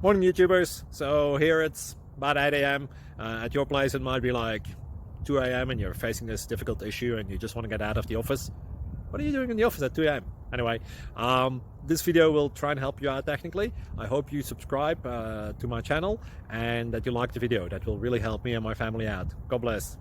Morning YouTubers. So here it's about 8 a.m. At your place it might be like 2 a.m. and you're facing this difficult issue and you just want to get out of the office. What are you doing in the office at 2 a.m.? Anyway, this video will try and help you out technically. I hope you subscribe to my channel and that you like the video. That will really help me and my family out. God bless.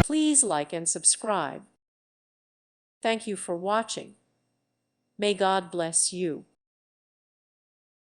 Please like and subscribe. Thank you for watching. May God bless you.